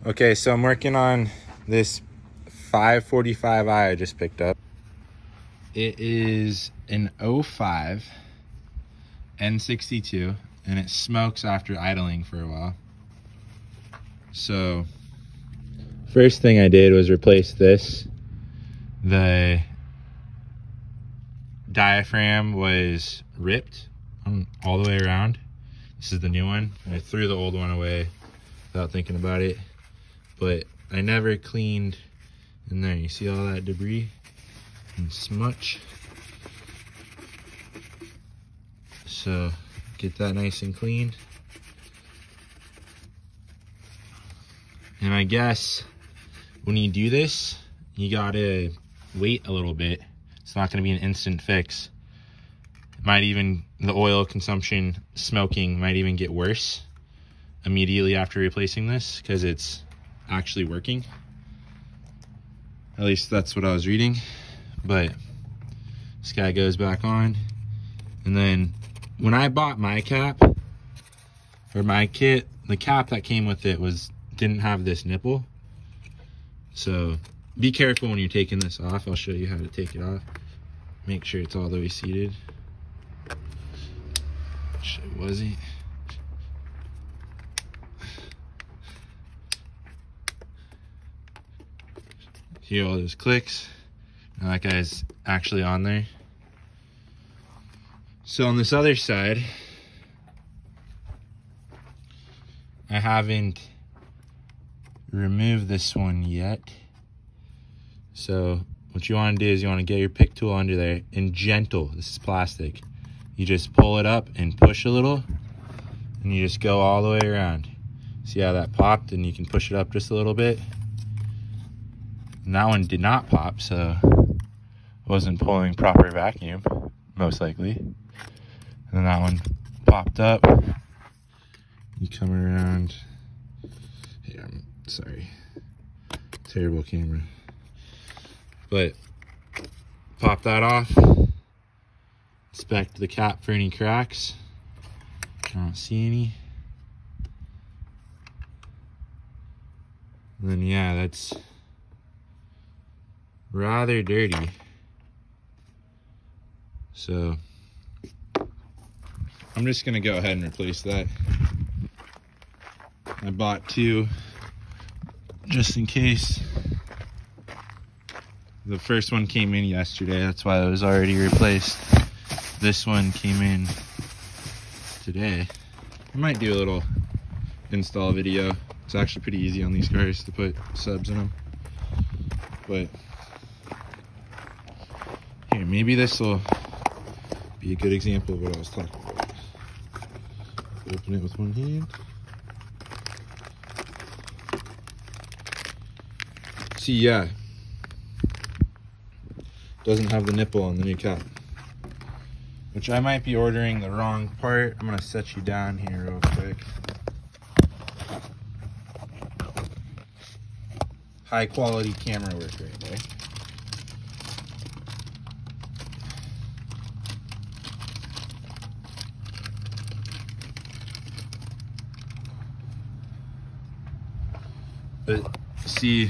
Okay, so I'm working on this 545i I just picked up. It is an 05 N62 and it smokes after idling for a while. So first thing I did was replace this. The diaphragm was ripped all the way around. This is the new one. I threw the old one away without thinking about it, but I never cleaned in there. You see all that debris and smutch? So get that nice and clean. And I guess when you do this, you gotta wait a little bit. It's not gonna be an instant fix. It might even, the oil consumption, smoking might even get worse immediately after replacing this because it's actually working. At least that's what I was reading. But this guy goes back on. And then when I bought my cap, or my kit, the cap that came with it didn't have this nipple. So be careful when you're taking this off. I'll show you how to take it off. Make sure it's all the way seated. Shit, was it? Hear all those clicks. Now that guy's actually on there. So on this other side, I haven't removed this one yet. So what you want to do is you want to get your pick tool under there and gentle. This is plastic. You just pull it up and push a little, and you just go all the way around. See how that popped? And you can push it up just a little bit. And that one did not pop, so it wasn't pulling proper vacuum, most likely. And then that one popped up. You come around. Hey, I'm sorry. Terrible camera. But pop that off. Inspect the cap for any cracks. I don't see any. And then yeah, that's rather dirty. So I'm just gonna go ahead and replace that. I bought two just in case. The first one came in yesterday, that's why it was already replaced. This one came in today. I might do a little install video. It's actually pretty easy on these cars to put subs in them. But here, maybe this will be a good example of what I was talking about. Open it with one hand. See, yeah, doesn't have the nipple on the new cap, which I might be ordering the wrong part. I'm gonna set you down here real quick. High quality camera work right there. But see,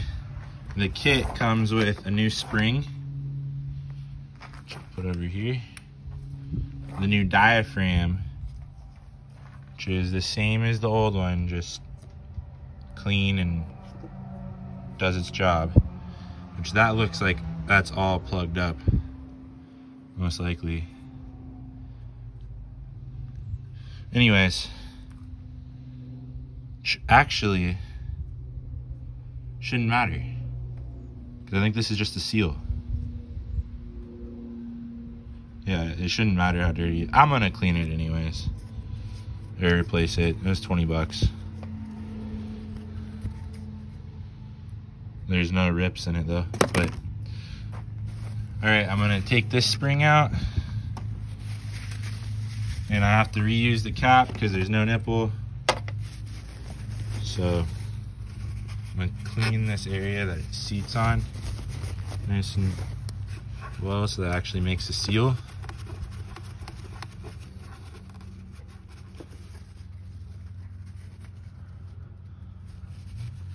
the kit comes with a new spring. Put over here. The new diaphragm, which is the same as the old one, just clean and does its job. Which that looks like that's all plugged up, most likely. Anyways, actually shouldn't matter, because I think this is just a seal. Yeah, it shouldn't matter how dirty. I'm gonna clean it anyways, or replace it. It was 20 bucks. There's no rips in it though. But all right, I'm gonna take this spring out, and I have to reuse the cap because there's no nipple. So I'm gonna clean this area that it seats on nice and well, so that actually makes a seal.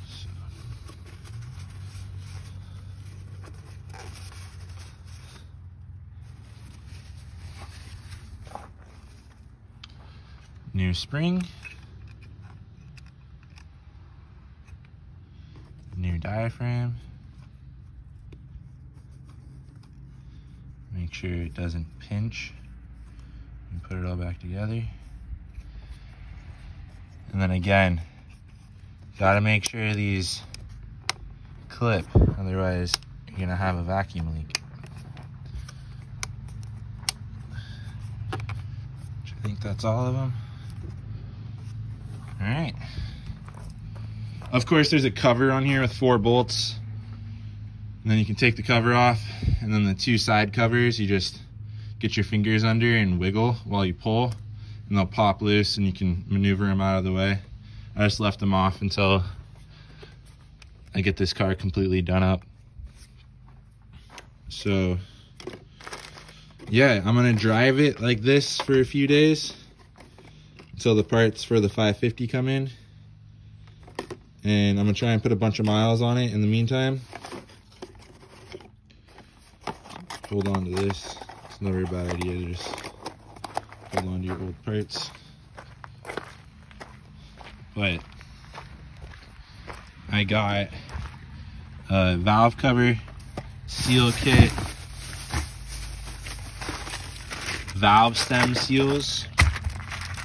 So New spring. New diaphragm. Make sure it doesn't pinch. And put it all back together. And then again, gotta make sure these clip, otherwise you're gonna have a vacuum leak. I think that's all of them. All right. Of course, there's a cover on here with 4 bolts. And then you can take the cover off, and then the 2 side covers, you just get your fingers under and wiggle while you pull, and they'll pop loose and you can maneuver them out of the way. I just left them off until I get this car completely done up. So yeah, I'm gonna drive it like this for a few days until the parts for the 550 come in. And I'm gonna try and put a bunch of miles on it in the meantime. Hold on to this. It's never a bad idea to just hold on to your old parts. But I got a valve cover, seal kit, valve stem seals,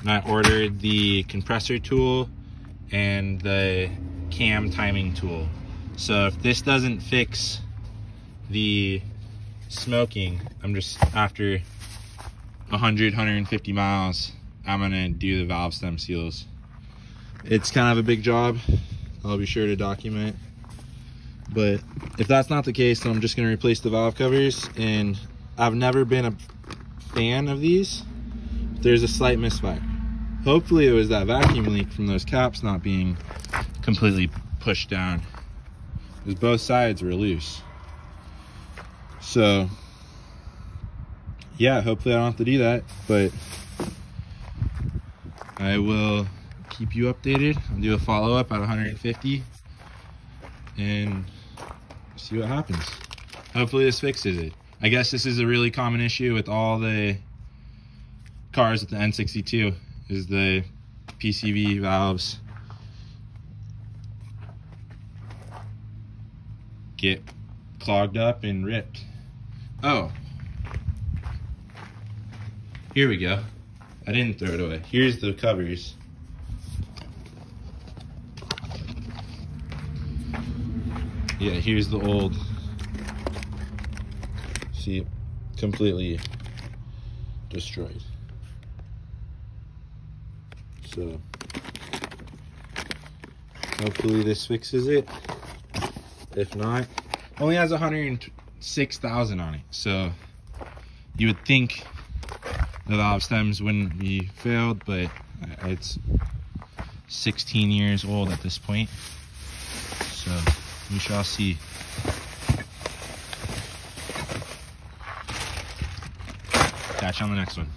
and I ordered the compressor tool and the cam timing tool. So if this doesn't fix the smoking, I'm just, after 150 miles, I'm gonna do the valve stem seals. It's kind of a big job. I'll be sure to document. But if that's not the case, then I'm just gonna replace the valve covers. And I've never been a fan of these. There's a slight misfire. Hopefully it was that vacuum leak from those caps not being completely pushed down, because both sides were loose. So yeah, hopefully I don't have to do that, but I will keep you updated. I'll do a follow-up at 150 and see what happens. Hopefully this fixes it. I guess this is a really common issue with all the cars with the N62, is the PCV valves get clogged up and ripped. Oh, here we go. I didn't throw it away. Here's the covers. Yeah, here's the old. See, completely destroyed. So hopefully this fixes it. If not, only has 106,000 on it, so you would think the valve stems wouldn't be failed, but it's 16 years old at this point, so we shall see. Catch you on the next one.